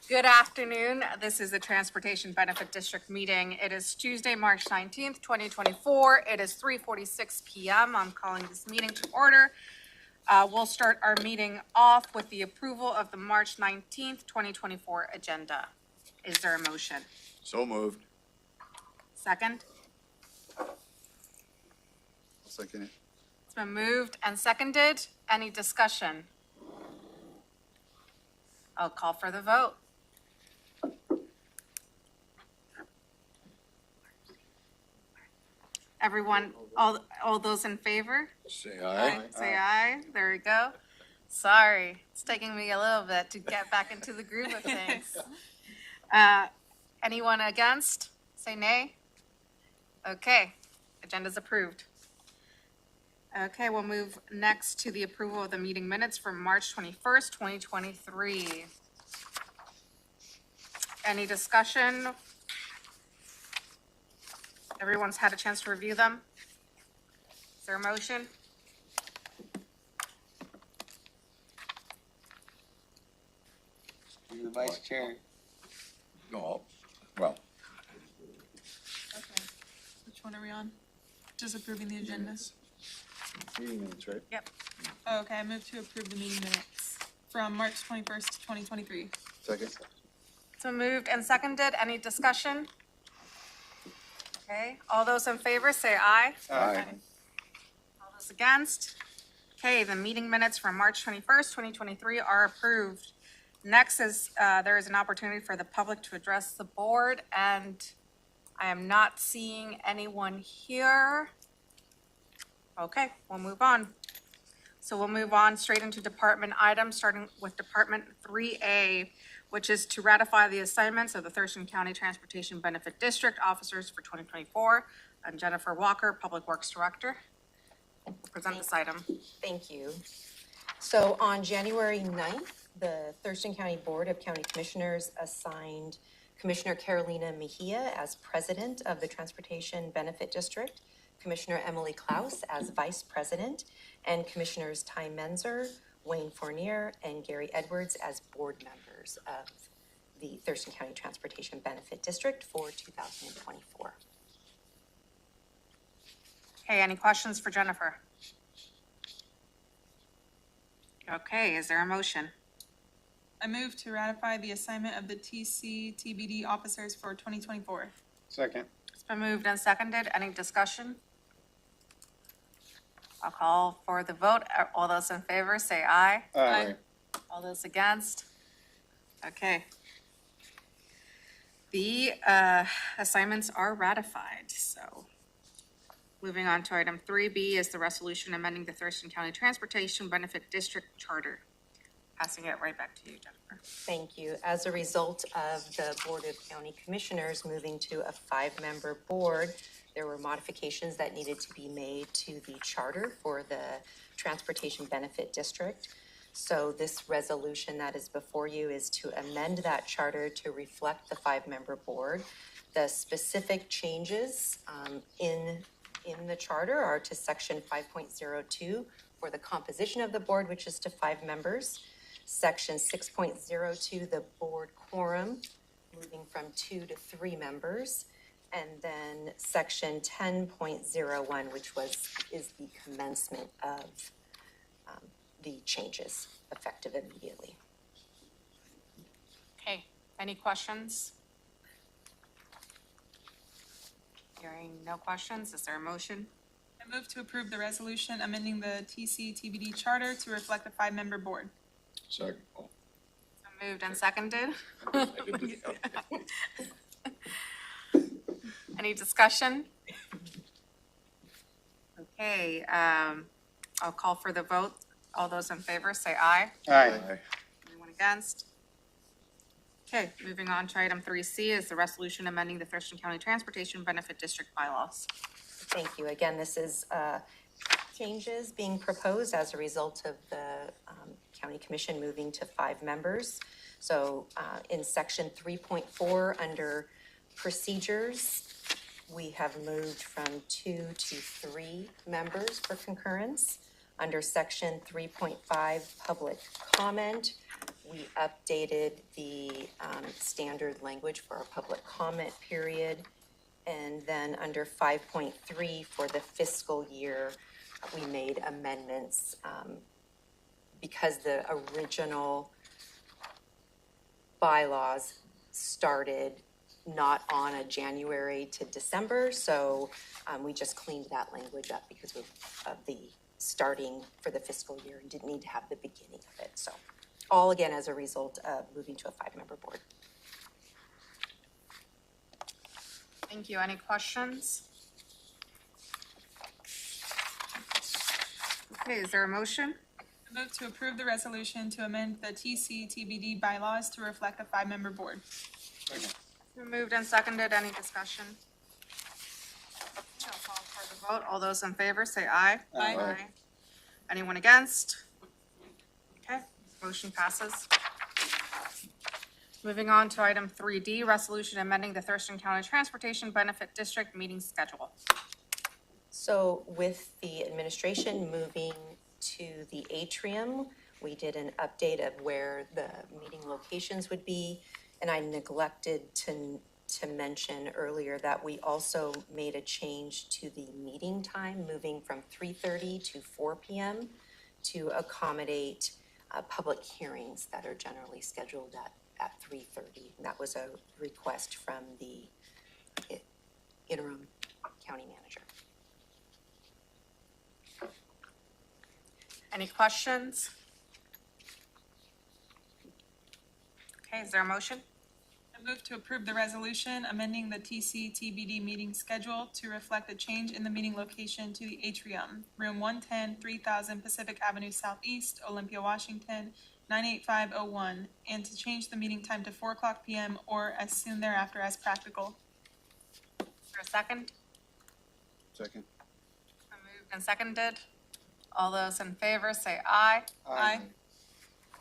Good afternoon. This is the Transportation Benefit District meeting. It is Tuesday, March 19th, 2024. It is 3:46 p.m. I'm calling this meeting to order. We'll start our meeting off with the approval of the March 19th, 2024 agenda. Is there a motion? So moved. Second? I'll second it. It's been moved and seconded. Any discussion? I'll call for the vote. Everyone, all those in favor? Say aye. Say aye. There we go. Sorry, it's taking me a little bit to get back into the groove of things. Anyone against? Say nay. Okay, agenda's approved. Okay, we'll move next to the approval of the meeting minutes from March 21st, 2023. Any discussion? Everyone's had a chance to review them? Is there a motion? You're the vice chair. No, well, Okay. Which one are we on? Just approving the agenda. meeting minutes, right? Yep. Oh, okay, I move to approve the meeting minutes from March 21st, 2023. Second. So moved and seconded. Any discussion? Okay, all those in favor say aye. Aye. All those against? Okay, the meeting minutes from March 21st, 2023 are approved. Next is, there is an opportunity for the public to address the board, and I am not seeing anyone here. Okay, we'll move on. So we'll move on straight into department items, starting with Department 3A, which is to ratify the assignments of the Thurston County Transportation Benefit District officers for 2024. And Jennifer Walker, Public Works Director, will present this item. Thank you. So on January 9th, the Thurston County Board of County Commissioners assigned Commissioner Carolina Mejia as President of the Transportation Benefit District, Commissioner Emily Klaus as Vice President, and Commissioners Ty Menzer, Wayne Fournier, and Gary Edwards as board members of the Thurston County Transportation Benefit District for 2024. Okay, any questions for Jennifer? Okay, is there a motion? I move to ratify the assignment of the TC-TBD officers for 2024. Second. It's been moved and seconded. Any discussion? I'll call for the vote. All those in favor say aye. Aye. All those against? Okay. The assignments are ratified, so. Moving on to item 3B is the resolution amending the Thurston County Transportation Benefit District Charter. Passing it right back to you, Jennifer. Thank you. As a result of the Board of County Commissioners moving to a 5-member board, there were modifications that needed to be made to the charter for the Transportation Benefit District. So this resolution that is before you is to amend that charter to reflect the 5-member board. The specific changes in the charter are to section 5.02 for the composition of the board, which is to 5 members. Section 6.02, the board quorum, moving from 2 to 3 members. And then section 10.01, which is the commencement of the changes effective immediately. Okay, any questions? Hearing no questions, is there a motion? I move to approve the resolution amending the TC-TBD charter to reflect a 5-member board. Second. Oh, Moved and seconded. I did do that. Any discussion? Okay, I'll call for the vote. All those in favor say aye. Aye. Anyone against? Okay, moving on to item 3C is the resolution amending the Thurston County Transportation Benefit District bylaws. Thank you. Again, this is changes being proposed as a result of the County Commission moving to 5 members. So in section 3.4 under procedures, we have moved from 2 to 3 members for concurrence. Under section 3.5 public comment, We updated the standard language for our public comment period. And then under 5.3 for the fiscal year, we made amendments because the original bylaws started not on a January to December, so we just cleaned that language up because of the starting for the fiscal year and didn't need to have the beginning of it. So all again as a result of moving to a 5-member board. Thank you. Any questions? Okay, is there a motion? I move to approve the resolution to amend the TC-TBD bylaws to reflect a 5-member board. Second. Been moved and seconded. Any discussion? I'll call for the vote. All those in favor say aye. Aye. Anyone against? Okay, motion passes. Moving on to item 3D, resolution amending the Thurston County Transportation Benefit District meeting schedule. So with the administration moving to the atrium, we did an update of where the meeting locations would be. And I neglected to mention earlier that we also made a change to the meeting time, moving from 3:30 to 4 p.m. to accommodate public hearings that are generally scheduled at 3:30. And that was a request from the interim county manager. Any questions? Okay, is there a motion? I move to approve the resolution amending the TC-TBD meeting schedule to reflect a change in the meeting location to the atrium, room 110, 3000 Pacific Avenue Southeast, Olympia, Washington, 98501, and to change the meeting time to 4:00 p.m. or as soon thereafter as practical. Is there a second? Second. Been moved and seconded. All those in favor say aye. Aye.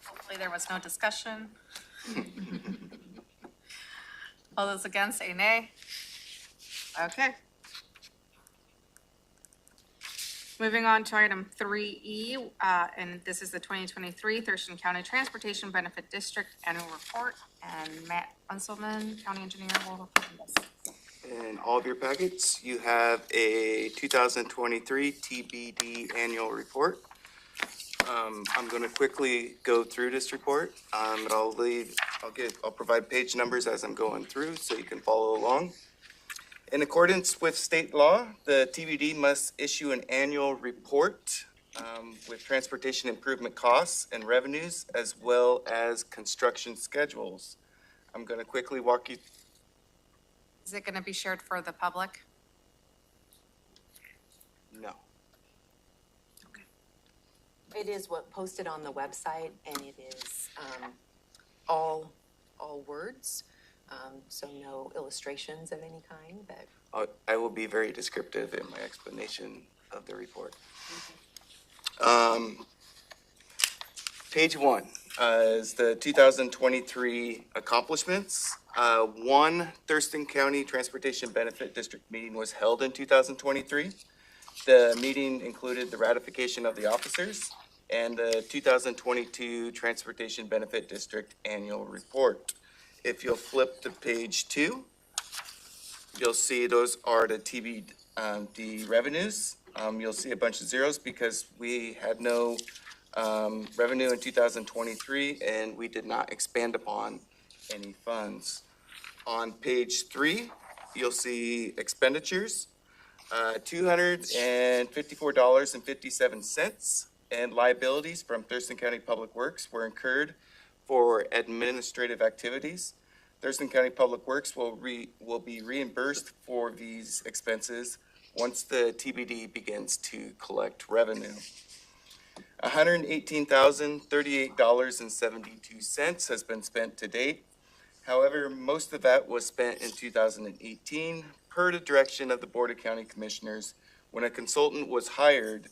Hopefully there was no discussion. All those against say nay. Okay. Moving on to item 3E, and this is the 2023 Thurston County Transportation Benefit District Annual Report, and Matt Unselman, County Engineer, will open this. In all of your packets, you have a 2023 TBD annual report. I'm going to quickly go through this report, but I'll provide page numbers as I'm going through so you can follow along. In accordance with state law, the TBD must issue an annual report with transportation improvement costs and revenues, as well as construction schedules. I'm going to quickly walk you. Is it going to be shared for the public? No. It is what posted on the website, and it is all words, so no illustrations of any kind, but I will be very descriptive in my explanation of the report. Page 1 is the 2023 accomplishments. One Thurston County Transportation Benefit District meeting was held in 2023. The meeting included the ratification of the officers and the 2022 Transportation Benefit District Annual Report. If you'll flip to page 2, you'll see those are the TBD revenues. You'll see a bunch of zeros because we had no revenue in 2023 and we did not expand upon any funds. On page 3, you'll see expenditures, $254.57, and liabilities from Thurston County Public Works were incurred for administrative activities. Thurston County Public Works will be reimbursed for these expenses once the TBD begins to collect revenue. $118,038.72 has been spent to date. However, most of that was spent in 2018 per the direction of the Board of County Commissioners when a consultant was hired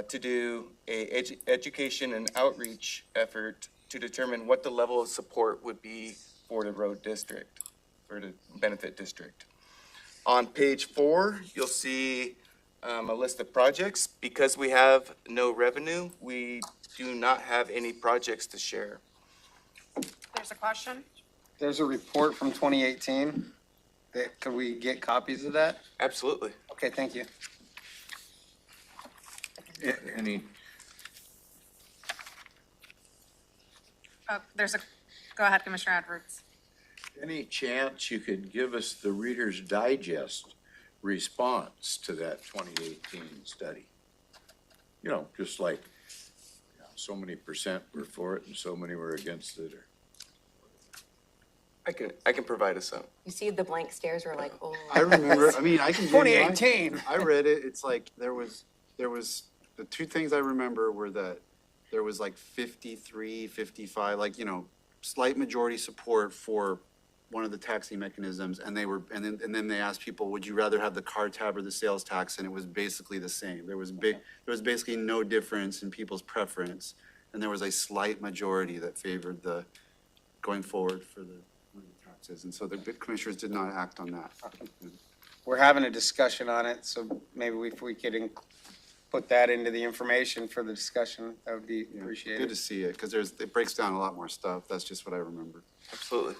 to do a education and outreach effort to determine what the level of support would be for the road district, for the benefit district. On page 4, you'll see a list of projects. Because we have no revenue, we do not have any projects to share. There's a question? There's a report from 2018. Could we get copies of that? Absolutely. Okay, thank you. Any, Go ahead, Commissioner Edwards. Any chance you could give us the Reader's Digest response to that 2018 study? You know, just like, so many percent were for it and so many were against it, or. I can provide us some. You see the blank stares, we're like, oh. I remember, I mean, I can. give you mine. 2018. I read it, it's like, there was, the two things I remember were that there was like 53, 55, like, slight majority support for one of the taxing mechanisms, and then they asked people, would you rather have the car tab or the sales tax, and it was basically the same. There was basically no difference in people's preference, and there was a slight majority that favored the going forward for the taxes, and so the commissioners did not act on that. We're having a discussion on it, so maybe if we could put that into the information for the discussion, that would be Yeah, appreciated. Good to see it, because it breaks down a lot more stuff. That's just what I remember. Absolutely.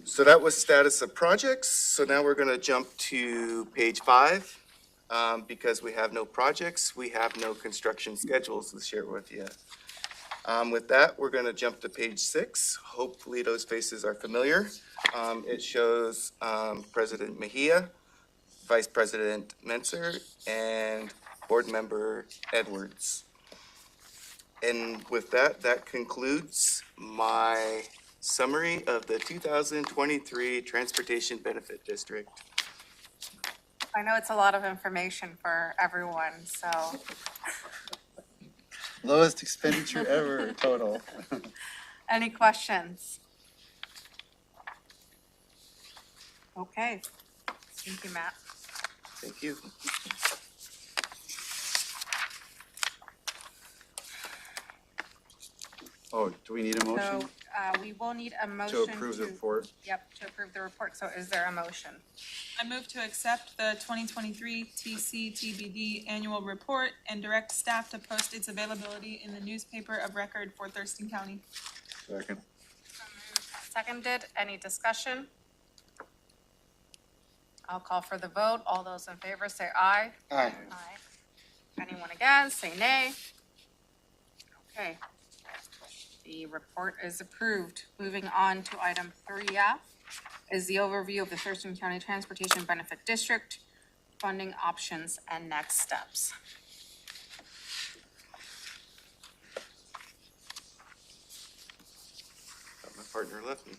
So that was status of projects. So now we're gonna jump to page 5. Because we have no projects, we have no construction schedules to share with you. With that, we're gonna jump to page 6. Hopefully those faces are familiar. It shows President Mejia, Vice President Menser, and Board Member Edwards. And with that, that concludes my summary of the 2023 Transportation Benefit District. I know it's a lot of information for everyone, so Lowest expenditure ever total. any questions? Okay, thank you, Matt. Thank you. Oh, do we need a motion So, we will need a motion to approve the report? Yep, to approve the report. So is there a motion? I move to accept the 2023 TCTBD annual report and direct staff to post its availability in the newspaper of record for Thurston County. Second. Seconded. Any discussion? I'll call for the vote. All those in favor say aye. Aye. Aye. Anyone against, say nay. Okay. The report is approved. Moving on to item 3F is the overview of the Thurston County Transportation Benefit District, funding options and next steps. My partner left me.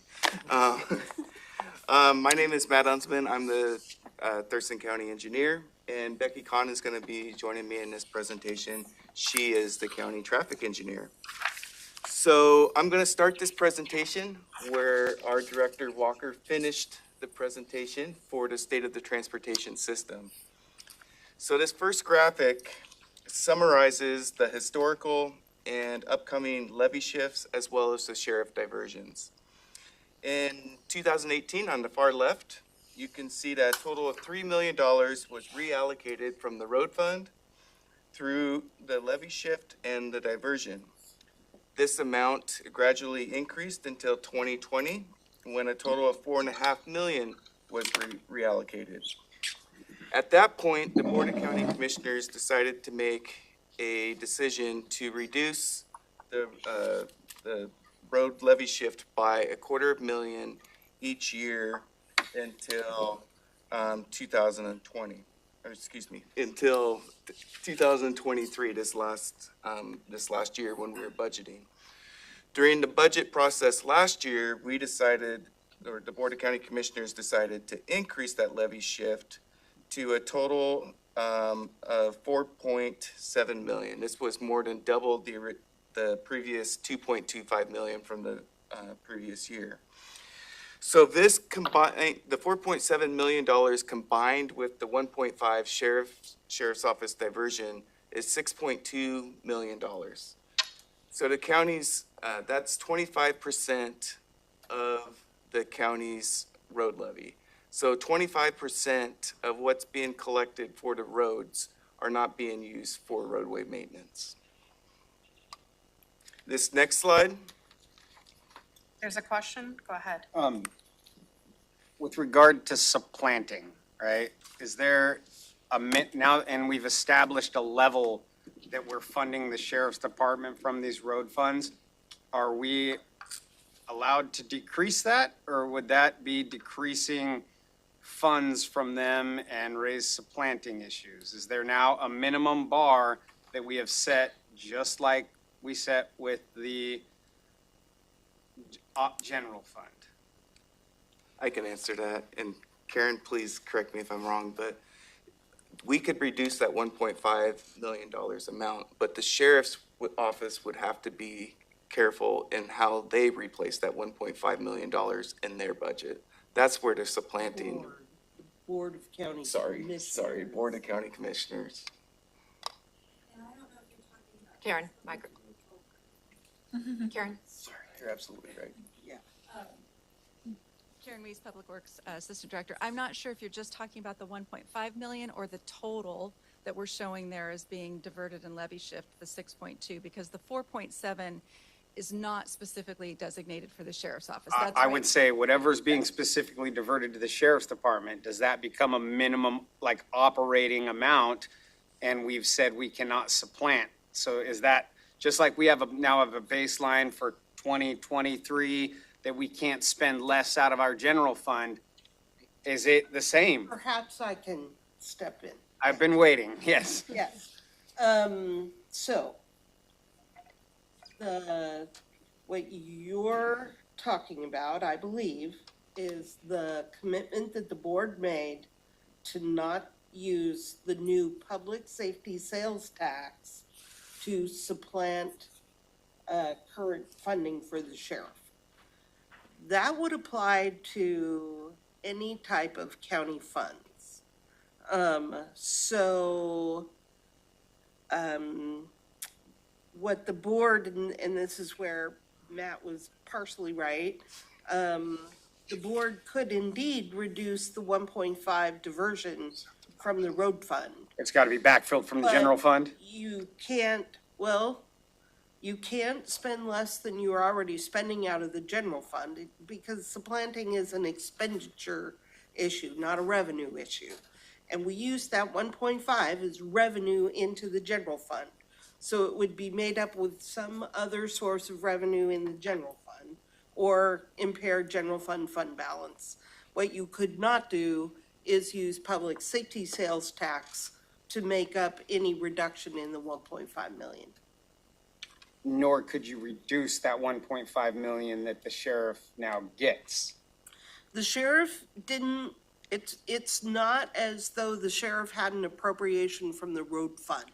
My name is Matt Unsman. I'm the Thurston County Engineer, and Becky Kahn is going to be joining me in this presentation. She is the County Traffic Engineer. So I'm going to start this presentation where our Director Walker finished the presentation for the state of the transportation system. So this first graphic summarizes the historical and upcoming levy shifts as well as the sheriff diversions. In 2018, on the far left, you can see that a total of $3 million was reallocated from the road fund through the levy shift and the diversion. This amount gradually increased until 2020, when a total of $4.5 million was reallocated. At that point, the Board of County Commissioners decided to make a decision to reduce the road levy shift by $250,000 each year until 2020. Or excuse me, until 2023, this last year when we were budgeting. During the budget process last year, we decided, or the Board of County Commissioners decided to increase that levy shift to a total of $4.7 million. This was more than double the previous $2.25 million from the previous year. So this combined, the $4.7 million combined with the 1.5 sheriff's office diversion is $6.2 million. So the county's, that's 25% of the county's road levy. So 25% of what's being collected for the roads are not being used for roadway maintenance. This next slide There's a question? Go ahead. With regard to supplanting, right? Is there now, and we've established a level that we're funding the sheriff's department from these road funds. Are we allowed to decrease that, or would that be decreasing funds from them and raise supplanting issues? Is there now a minimum bar that we have set, just like we set with the general fund? I can answer that, and Karen, please correct me if I'm wrong, but we could reduce that $1.5 million amount, but the sheriff's office would have to be careful in how they replace that $1.5 million in their budget. That's where the supplanting, Board of County sorry, Commissioners. Board of County Commissioners. Karen, Karen? You're absolutely right. Karen Weiss, Public Works Assistant Director. I'm not sure if you're just talking about the 1.5 million or the total that we're showing there as being diverted in levy shift, the 6.2, because the 4.7 is not specifically designated for the sheriff's office. That's I right. would say whatever's being specifically diverted to the sheriff's department, does that become a minimum, like, operating amount? And we've said we cannot supplant. So is that, just like we now have a baseline for 2023, that we can't spend less out of our general fund, is it the same? Perhaps I can step in. I've been waiting, yes. Yes. So, what you're talking about, I believe, is the commitment that the board made to not use the new public safety sales tax to supplant current funding for the sheriff. That would apply to any type of county funds. What the board, and this is where Matt was partially right, the board could indeed reduce the 1.5 diversion from the road fund. It's got to be backfilled from the general fund? You can't spend less than you're already spending out of the general fund because supplanting is an expenditure issue, not a revenue issue. And we use that 1.5 as revenue into the general fund. So it would be made up with some other source of revenue in the general fund or impaired general fund balance. What you could not do is use public safety sales tax to make up any reduction in the 1.5 million. Nor could you reduce that 1.5 million that the sheriff now gets. The sheriff didn't, it's not as though the sheriff had an appropriation from the road fund.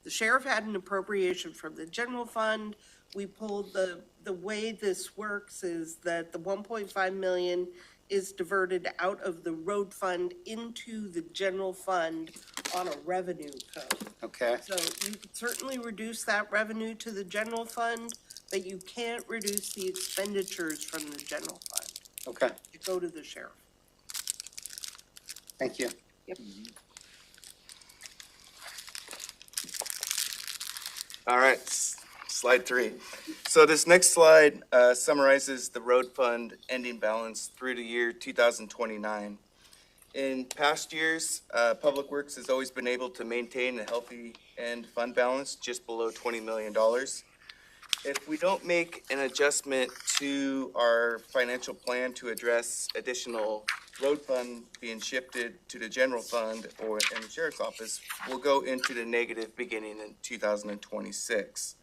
The sheriff had an appropriation from the general fund. We pulled the way this works is that the 1.5 million is diverted out of the road fund into the general fund on a revenue code. Okay. So you could certainly reduce that revenue to the general fund, but you can't reduce the expenditures from the general fund. Okay, You go to the sheriff. thank you. All right, slide 3. So this next slide summarizes the road fund ending balance through the year 2029. In past years, Public Works has always been able to maintain a healthy end fund balance just below $20 million. If we don't make an adjustment to our financial plan to address additional road fund being shifted to the general fund or in the sheriff's office, we'll go into the negative beginning in 2026.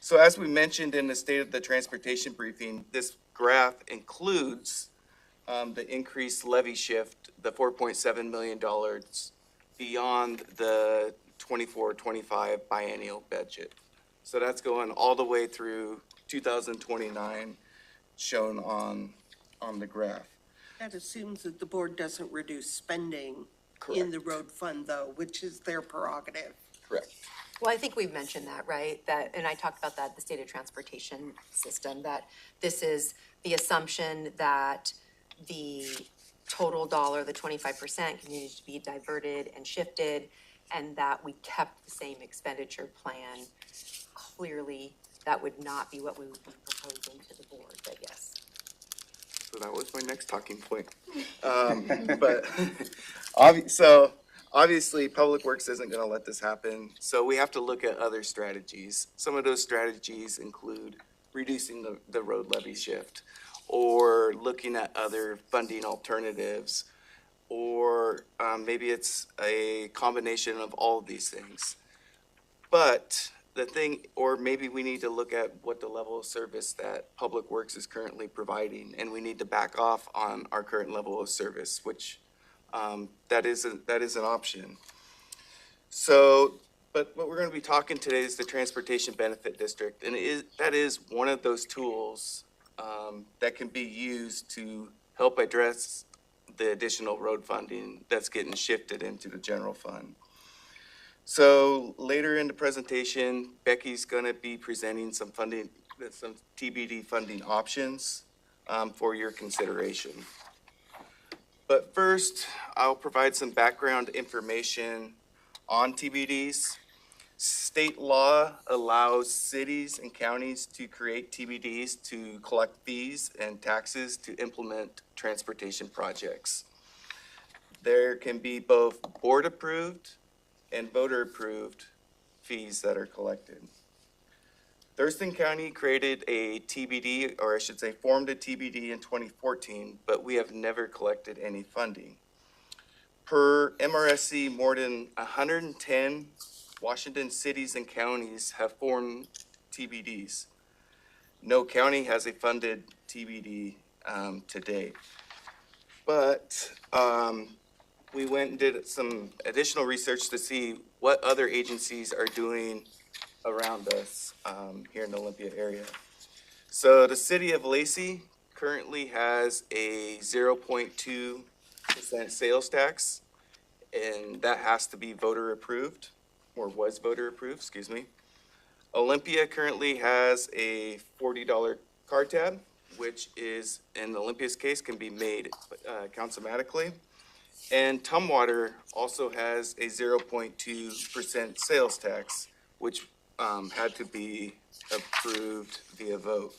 So as we mentioned in the State of the Transportation briefing, this graph includes the increased levy shift, the $4.7 million beyond the 24-25 biennial budget. So that's going all the way through 2029, shown on the graph. That assumes that the board doesn't reduce spending in the road fund though, which is their prerogative. Correct. Well, I think we've mentioned that, right? That, and I talked about that, the state of transportation system, that this is the assumption that the total dollar, the 25%, continues to be diverted and shifted, and that we kept the same expenditure plan clearly that would not be what we would be proposing to the board, but yes. So that was my next talking point. But so obviously, Public Works isn't gonna let this happen, so we have to look at other strategies. Some of those strategies include reducing the road levy shift, or looking at other funding alternatives, or maybe it's a combination of all of these things. But the thing, or maybe we need to look at what the level of service that Public Works is currently providing, and we need to back off on our current level of service, which that is an option. So, but what we're going to be talking today is the Transportation Benefit District, and that is one of those tools that can be used to help address the additional road funding that's getting shifted into the general fund. So later in the presentation, Becky's gonna be presenting some funding, some TBD funding options for your consideration. But first, I'll provide some background information on TBDs. State law allows cities and counties to create TBDs to collect fees and taxes to implement transportation projects. There can be both board-approved and voter-approved fees that are collected. Thurston County created a TBD, or I should say formed a TBD in 2014, but we have never collected any funding. Per MRSC, more than 110 Washington cities and counties have formed TBDs. No county has a funded TBD to date. But we went and did some additional research to see what other agencies are doing around us here in the Olympia area. So the city of Lacey currently has a 0.2% sales tax, and that has to be voter approved, or was voter approved, excuse me. Olympia currently has a $40 car tab, which is, in Olympia's case, can be made councilmatically. And Tumwater also has a 0.2% sales tax, which had to be approved via vote.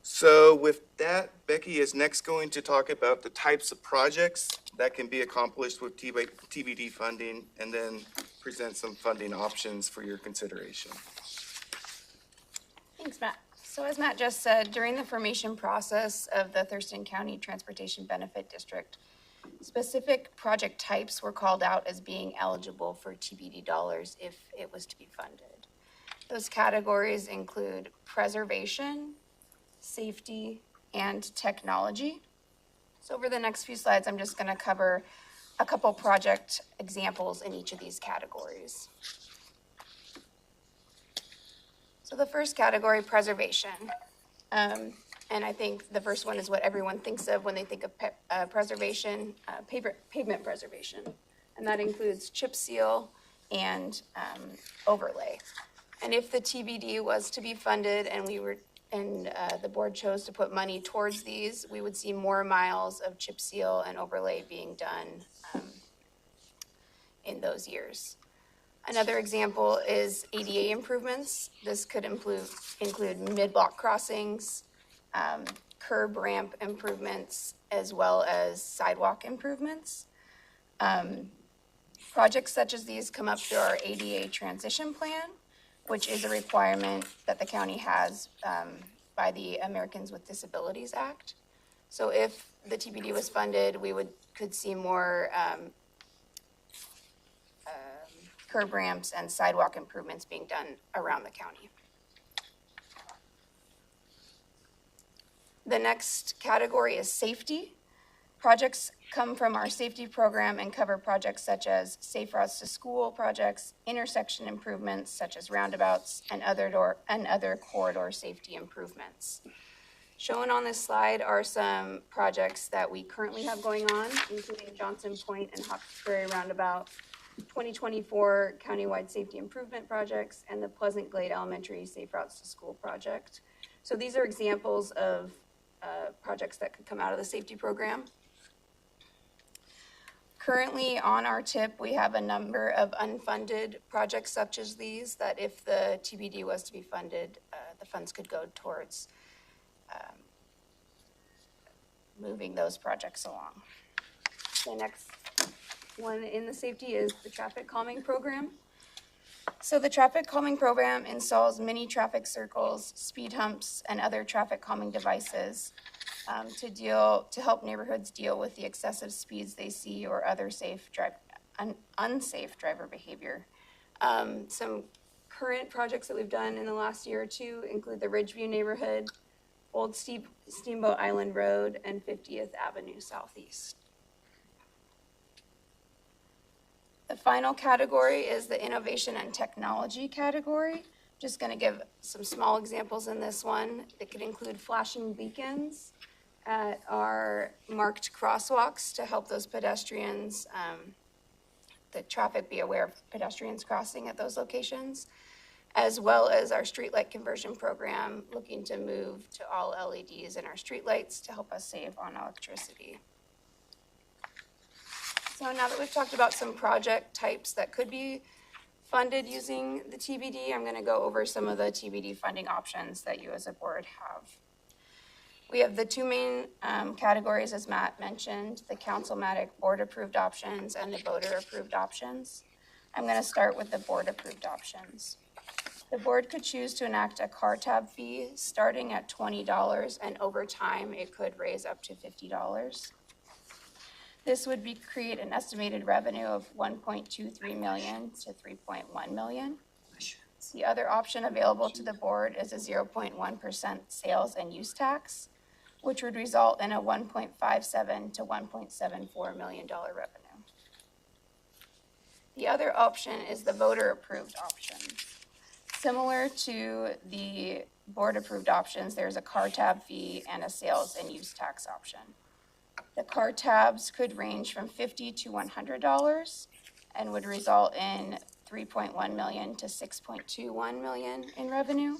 So with that, Becky is next going to talk about the types of projects that can be accomplished with TBD funding, and then present some funding options for your consideration. Thanks, Matt. So as Matt just said, during the formation process of the Thurston County Transportation Benefit District, specific project types were called out as being eligible for TBD dollars if it was to be funded. Those categories include preservation, safety, and technology. So over the next few slides, I'm just going to cover a couple project examples in each of these categories. So the first category, preservation. And I think the first one is what everyone thinks of when they think of preservation, pavement preservation. And that includes chip seal and overlay. And if the TBD was to be funded and the board chose to put money towards these, we would see more miles of chip seal and overlay being done in those years. Another example is ADA improvements. This could include mid-block crossings, curb ramp improvements, as well as sidewalk improvements. Projects such as these come up through our ADA transition plan, which is a requirement that the county has by the Americans with Disabilities Act. So if the TBD was funded, we could see more curb ramps and sidewalk improvements being done around the county. The next category is safety. Projects come from our safety program and cover projects such as safe routes to school projects, intersection improvements such as roundabouts, and other corridor safety improvements. Shown on this slide are some projects that we currently have going on, including Johnson Point and Hawkesbury Roundabout, 2024 countywide safety improvement projects, and the Pleasant Glade Elementary Safe Routes to School project. So these are examples of projects that could come out of the safety program. Currently, on our tip, we have a number of unfunded projects such as these, that if the TBD was to be funded, the funds could go towards moving those projects along. The next one in the safety is the traffic calming program. So the traffic calming program installs mini traffic circles, speed humps, and other traffic calming devices to help neighborhoods deal with the excessive speeds they see or other unsafe driver behavior. Some current projects that we've done in the last year or two include the Ridgeview neighborhood, Old Steamboat Island Road, and 50th Avenue Southeast. The final category is the innovation and technology category. Just going to give some small examples in this one. It could include flashing beacons at our marked crosswalks to help those pedestrians, the traffic be aware of pedestrians crossing at those locations, as well as our streetlight conversion program, looking to move to all LEDs in our streetlights to help us save on electricity. So now that we've talked about some project types that could be funded using the TBD, I'm going to go over some of the TBD funding options that you as a board have. We have the two main categories, as Matt mentioned, the councilmatic board-approved options and the voter-approved options. I'm going to start with the board-approved options. The board could choose to enact a car tab fee starting at $20, and over time, it could raise up to $50. This would create an estimated revenue of $1.23 million to $3.1 million. The other option available to the board is a 0.1% sales and use tax, which would result in a $1.57 to $1.74 million revenue. The other option is the voter-approved option. Similar to the board-approved options, there's a car tab fee and a sales and use tax option. The car tabs could range from $50 to $100 and would result in $3.1 million to $6.21 million in revenue.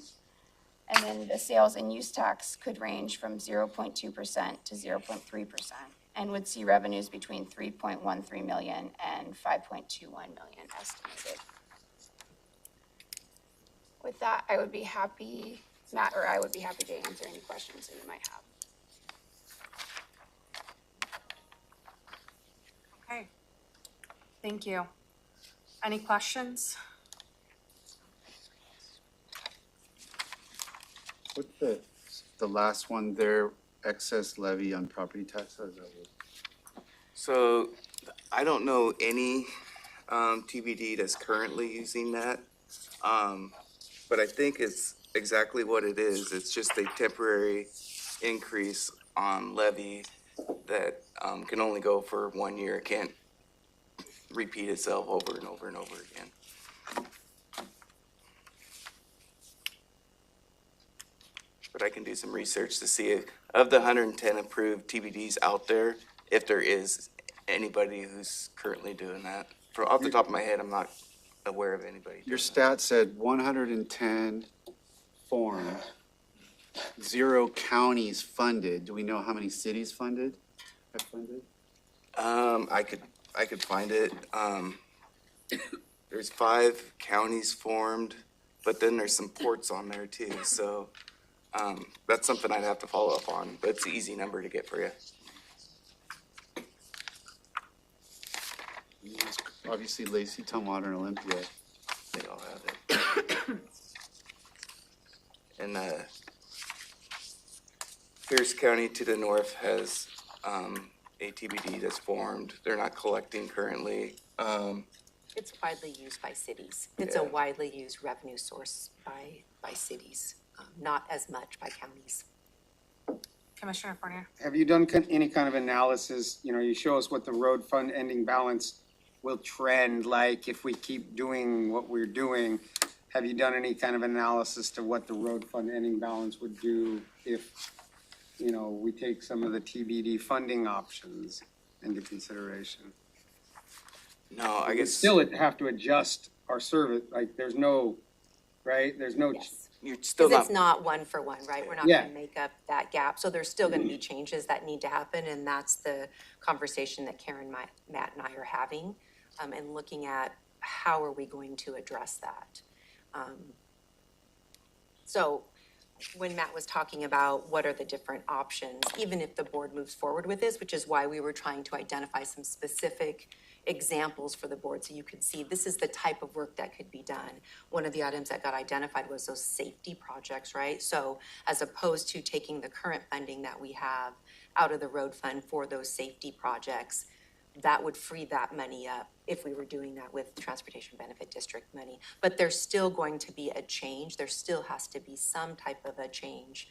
And then the sales and use tax could range from 0.2% to 0.3% and would see revenues between $3.13 million and $5.21 million estimated. With that, I would be happy, Matt or I would be happy to answer any questions that you might have. Okay, thank you. Any questions? What's the last one there, excess levy on property tax? How does that work? So I don't know any TBD that's currently using that. But I think it's exactly what it is. It's just a temporary increase on levy that can only go for 1 year. It can't repeat itself over and over and over again. But I can do some research to see if, of the 110 approved TBDs out there, if there is anybody who's currently doing that. Off the top of my head, I'm not aware of anybody. Your doing stat said 110 formed, 0 counties funded. Do we know how many cities have funded? that. I could find it. There's 5 counties formed, but then there's some ports on there too. So that's something I'd have to follow up on, but it's an easy number to get for you. Obviously Lacey, Tumwater, and Olympia. They all have it. And Pierce County to the north has a TBD that's formed. They're not collecting currently. It's widely used by cities. It's a Yeah. widely used revenue source by cities, not as much by counties. Commissioner Fournier? Have you done any kind of analysis, you show us what the road fund ending balance will trend like if we keep doing what we're doing. Have you done any kind of analysis to what the road fund ending balance would do if, we take some of the TBD funding options into consideration? No, I We guess. still have to adjust our service, like, there's no, right? There's no, Yes. you're still Because not. it's not one for one, right? We're not Yeah. gonna make up that gap. So there's still gonna be changes that need to happen, and that's the conversation that Karen, Matt, and I are having, and looking at how are we going to address that. So when Matt was talking about what are the different options, even if the board moves forward with this, which is why we were trying to identify some specific examples for the board, so you could see this is the type of work that could be done. One of the items that got identified was those safety projects, right? So as opposed to taking the current funding that we have out of the road fund for those safety projects, that would free that money up if we were doing that with Transportation Benefit District money. But there's still going to be a change. There still has to be some type of a change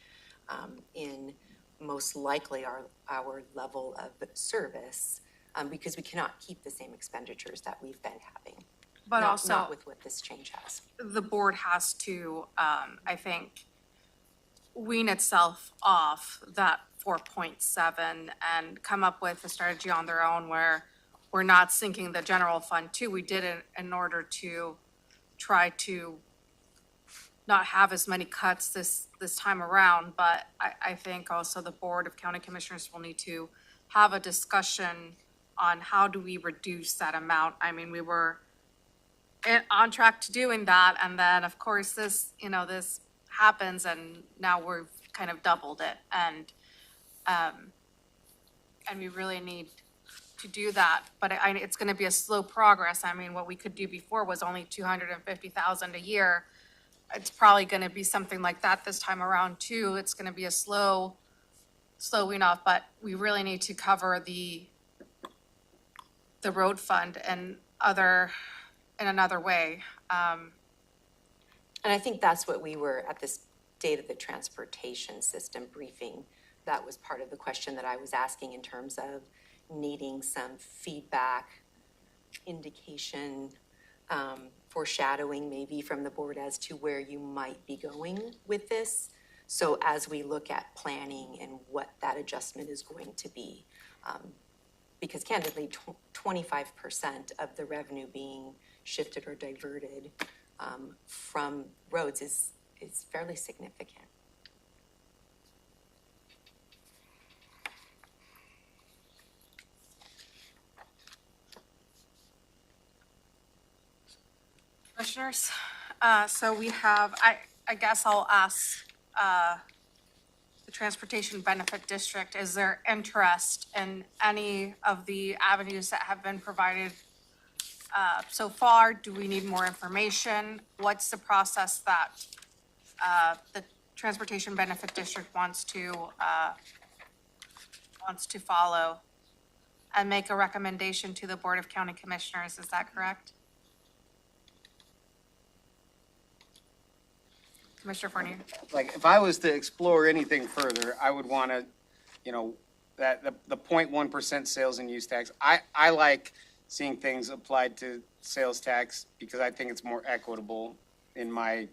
in most likely our level of service, because we cannot keep the same expenditures that we've been having. But Not also, with what this change has. the board has to, I think, wean itself off that 4.7 and come up with a strategy on their own where we're not sinking the general fund too. We did it in order to try to not have as many cuts this time around, but I think also the Board of County Commissioners will need to have a discussion on how do we reduce that amount. I mean, we were on track to doing that, and then, of course, this happens, and now we've kind of doubled it, and we really need to do that, but it's gonna be a slow progress. I mean, what we could do before was only 250,000 a year. It's probably gonna be something like that this time around too. It's gonna be a slow wean off, but we really need to cover the road fund and in another way. And I think that's what we were at this State of the Transportation System briefing. That was part of the question that I was asking in terms of needing some feedback, indication, foreshadowing maybe from the board as to where you might be going with this. So as we look at planning and what that adjustment is going to be, because candidly, 25% of the revenue being shifted or diverted from roads is fairly significant. Commissioners, so we have, I guess I'll ask the Transportation Benefit District, is there interest in any of the avenues that have been provided so far? Do we need more information? What's the process that the Transportation Benefit District wants to follow and make a recommendation to the Board of County Commissioners? Is that correct? Commissioner Fournier? Like, if I was to explore anything further, I would want to, that the 0.1% sales and use tax. I like seeing things applied to sales tax because I think it's more equitable in my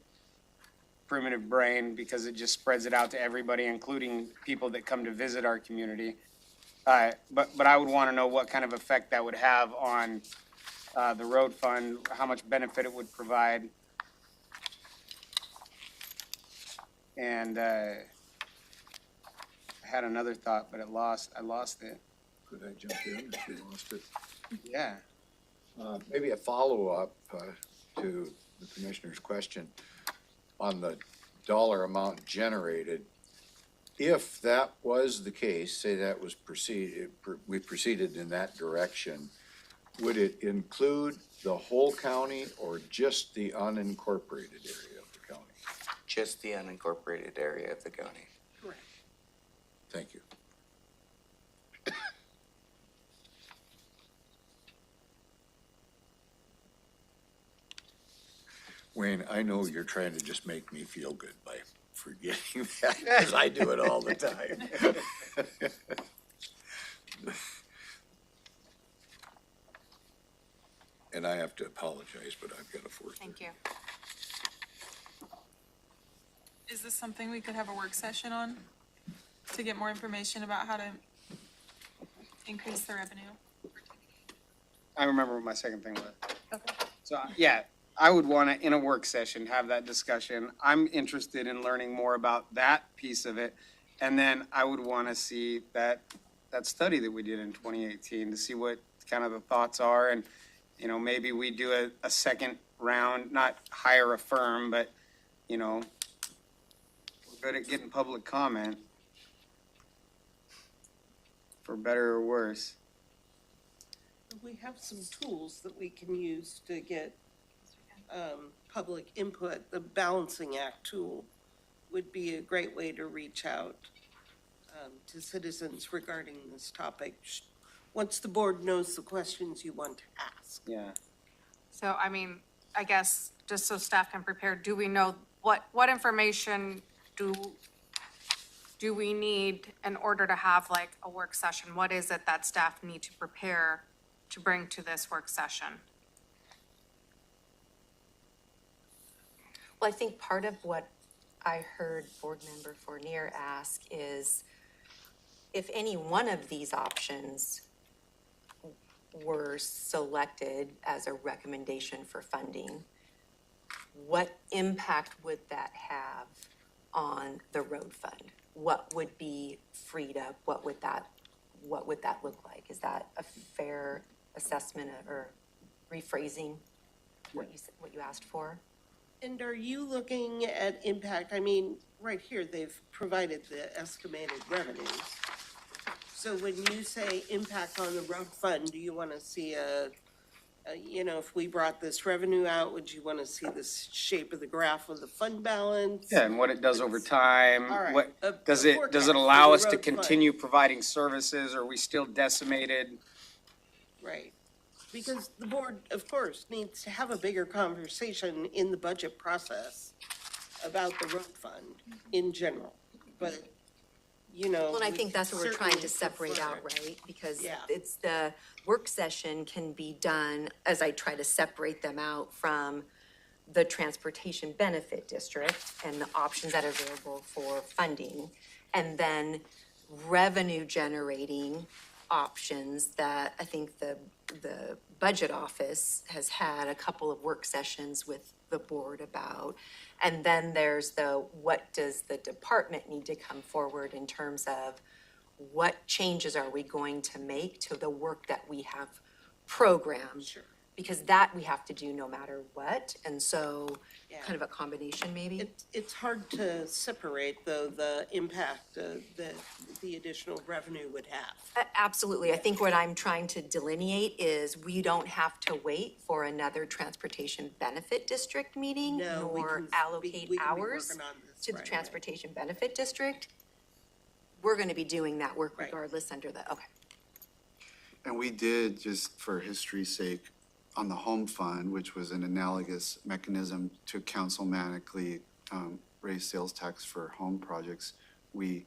primitive brain, because it just spreads it out to everybody, including people that come to visit our community. But I would want to know what kind of effect that would have on the road fund, how much benefit it would provide. And I had another thought, but I lost it. Could I jump in if you lost it? Yeah. Maybe a follow-up to the commissioner's question on the dollar amount generated. If that was the case, say that was we proceeded in that direction, would it include the whole county or just the unincorporated area of the county? Just the unincorporated area of the county. Thank you. Wayne, I know you're trying to just make me feel good by forgetting that, because I do it all the time. And I have to apologize, but I've got a 4:30. Thank you. Is this something we could have a work session on to get more information about how to increase the revenue? I remember what my second thing was. Okay. So, yeah, I would want to, in a work session, have that discussion. I'm interested in learning more about that piece of it. And then I would want to see that study that we did in 2018 to see what kind of the thoughts are. And, you know, maybe we do a second round, not hire a firm, but, you know, we're good at getting public comment, for better or worse. We have some tools that we can use to get public input. The balancing act tool would be a great way to reach out to citizens regarding this topic. Once the board knows the questions you want to ask. Yeah. So, I mean, I guess, just so staff can prepare, do we know what information do we need in order to have like a work session? What is it that staff need to prepare to bring to this work session? Well, I think part of what I heard Board Member Fournier ask is if any one of these options were selected as a recommendation for funding, what impact would that have on the road fund? What would be freed up? What would that look like? Is that a fair assessment or rephrasing what you asked for? And are you looking at impact? I mean, right here, they've provided the estimated revenues. So when you say impact on the road fund, do you want to see you know, if we brought this revenue out, would you want to see the shape of the graph of the fund balance? Yeah, and what it does over time. All right. What, does it forecast allow for us the to road fund. continue providing services? Are we still decimated? Right. Because the board, of course, needs to have a bigger conversation in the budget process about the road fund in general. But, you know. Well, and I think that's what we're trying to certainly separate out, prefer- right? Because Yeah. it's the work session can be done as I try to separate them out from the transportation benefit district and the options that are available for funding. And then revenue generating options that I think the budget office has had a couple of work sessions with the board about. And then there's what does the department need to come forward in terms of what changes are we going to make to the work that we have programmed? Sure. Because that we have to do no matter what, and so Yeah. kind of a combination maybe? It's hard to separate, though, the impact that the additional revenue would have. Absolutely. I think what I'm trying to delineate is we don't have to wait for another transportation benefit district meeting No, we nor can be- allocate we can be hours working on this to the right away. transportation benefit district. We're gonna be doing that work Right. regardless under the, okay. And we did, just for history's sake, on the home fund, which was an analogous mechanism to councilmanically raise sales tax for home projects, we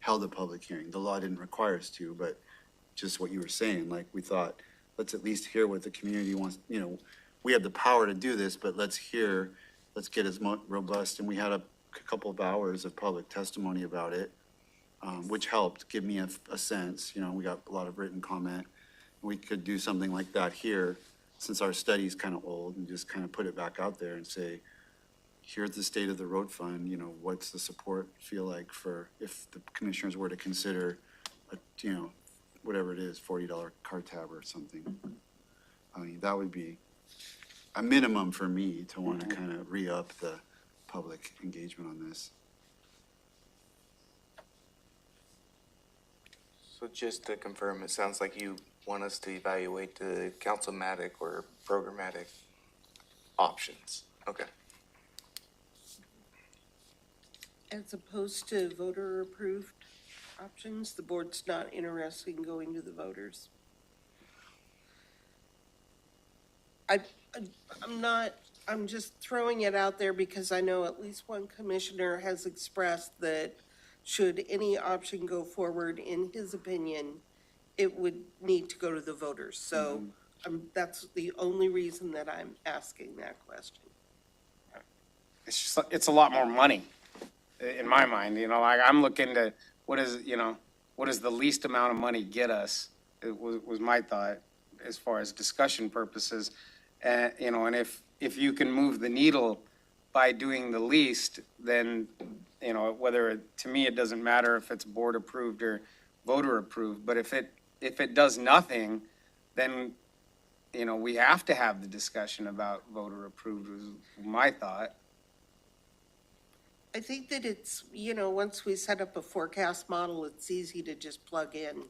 held a public hearing. The law didn't require us to, but just what you were saying, like, we thought, let's at least hear what the community wants, you know, we have the power to do this, but let's get as robust, and we had a couple of hours of public testimony about it, which helped give me a sense, you know, we got a lot of written comment. We could do something like that here, since our study's kind of old, and just kind of put it back out there and say, here's the state of the road fund, you know, what's the support feel like for, if the commissioners were to consider, you know, whatever it is, $40 car tab or something. I mean, that would be a minimum for me to want to kind of re-up the public engagement on this. So just to confirm, it sounds like you want us to evaluate the councilmatic or programmatic options. Okay. As opposed to voter-approved options, the board's not interested in going to the voters. I'm just throwing it out there because I know at least one commissioner has expressed that should any option go forward, in his opinion, it would need to go to the voters. So that's the only reason that I'm asking that question. It's just, it's a lot more money in my mind, you know, like I'm looking to, what is the least amount of money get us? It was my thought as far as discussion purposes. You know, and if you can move the needle by doing the least, then, you know, to me, it doesn't matter if it's board approved or voter approved, but if it does nothing, then, you know, we have to have the discussion about voter approved, was my thought. I think that it's, you know, once we set up a forecast model, it's easy to just plug in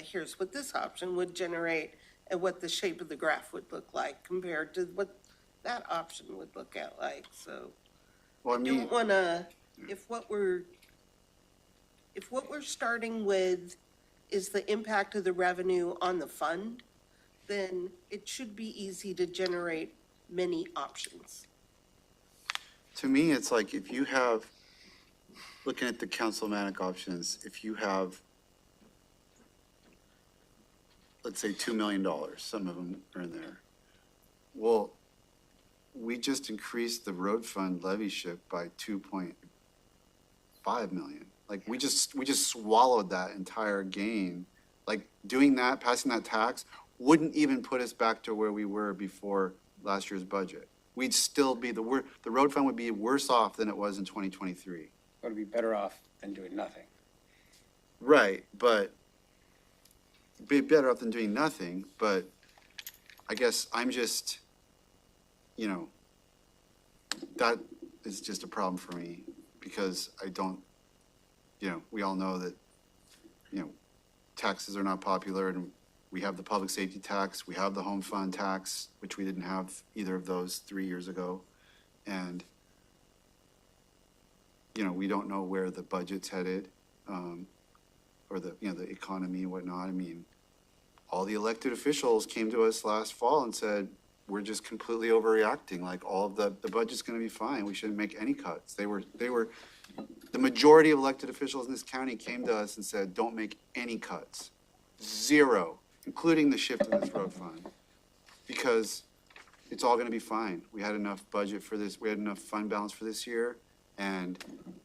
here's what this option would generate and what the shape of the graph would look like compared to what that option would look at like, so. Well, I I mean, don't wanna, if what we're starting with is the impact of the revenue on the fund, then it should be easy to generate many options. to me, it's like if you have, looking at the councilmanic options, if you have, let's say, $2 million, some of them are in there. Well, we just increased the road fund levy shift by 2.5 million. Like, we just swallowed that entire gain. Like, doing that, passing that tax, wouldn't even put us back to where we were before last year's budget. We'd still be, the road fund would be worse off than it was in 2023. Would be better off than doing nothing. Right, but be better off than doing nothing, but I guess I'm just, you know, that is just a problem for me because I don't, you know, we all know that, you know, taxes are not popular and we have the public safety tax, we have the home fund tax, which we didn't have either of those 3 years ago. And, you know, we don't know where the budget's headed, or the, you know, the economy and whatnot. I mean, all the elected officials came to us last fall and said, we're just completely overreacting. Like, all of the budget's gonna be fine. We shouldn't make any cuts. The majority of elected officials in this county came to us and said, don't make any cuts. Zero, including the shift of this road fund. Because it's all gonna be fine. We had enough budget for this, we had enough fund balance for this year, and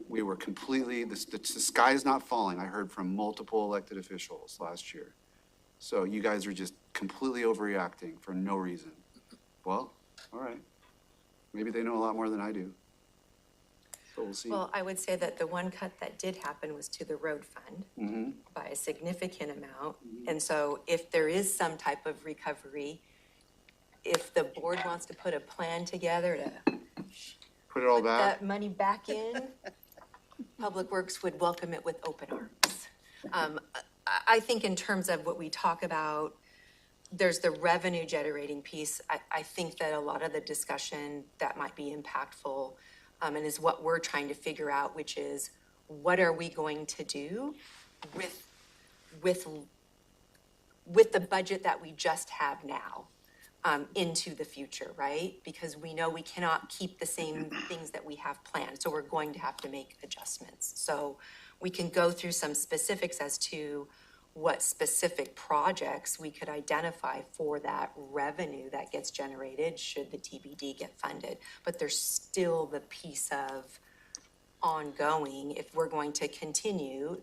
we were completely, the sky is not falling. I heard from multiple elected officials last year. So you guys are just completely overreacting for no reason. Well, all right. Maybe they know a lot more than I do. So we'll see. Well, I would say that the one cut that did happen was to the road fund by a significant amount. And so if there is some type of recovery, if the board wants to put a plan together to Put it all put back. that money back in, Public Works would welcome it with open arms. I think in terms of what we talk about, there's the revenue generating piece. I think that a lot of the discussion that might be impactful and is what we're trying to figure out, which is what are we going to do with the budget that we just have now into the future, right? Because we know we cannot keep the same things that we have planned, so we're going to have to make adjustments. So we can go through some specifics as to what specific projects we could identify for that revenue that gets generated should the TBD get funded. But there's still the piece of ongoing, if we're going to continue,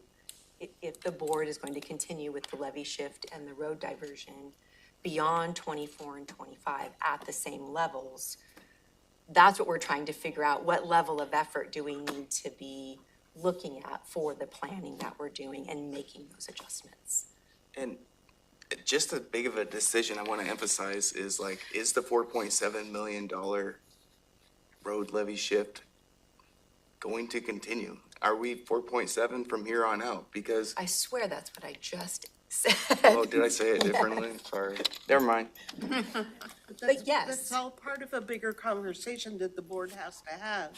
if the board is going to continue with the levy shift and the road diversion beyond 24 and 25 at the same levels, that's what we're trying to figure out. What level of effort do we need to be looking at for the planning that we're doing and making those adjustments? And just as big of a decision I want to emphasize is like, is the $4.7 million road levy shift going to continue? Are we 4.7 from here on out? Because, I swear that's what I just said. oh, did I say it differently? Sorry. Never mind. But yes. That's all part of a bigger conversation that the board has to have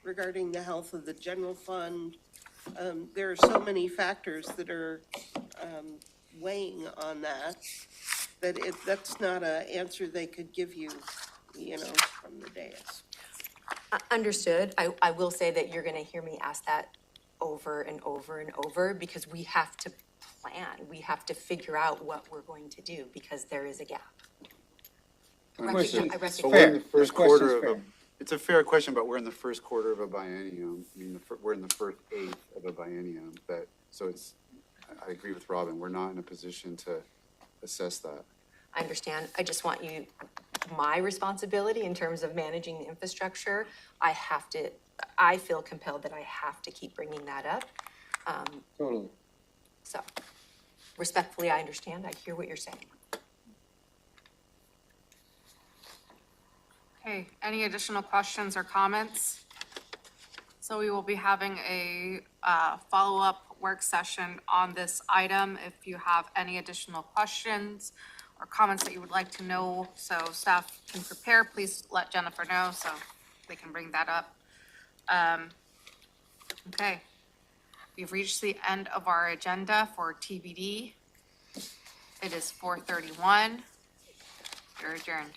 regarding the health of the general fund. There are so many factors that are weighing on that, that's not an answer they could give you, you know, from the dais. Understood. I will say that you're gonna hear me ask that over and over and over because we have to plan. We have to figure out what we're going to do because there is a gap. I recognize. So we're in the Fair. first Your question's quarter of fair. it's a fair question, but we're in the first quarter of a biennium. I mean, we're in the first eighth of a biennium. So I agree with Robin. We're not in a position to assess that. I understand. I just want you my responsibility in terms of managing the infrastructure, I feel compelled that I have to keep bringing that up. Totally. So respectfully, I understand. I hear what you're saying. Okay, any additional questions or comments? So we will be having a follow-up work session on this item. If you have any additional questions or comments that you would like to know, so staff can prepare, please let Jennifer know so they can bring that up. Okay, we've reached the end of our agenda for TBD. It is 4:31. You're adjourned.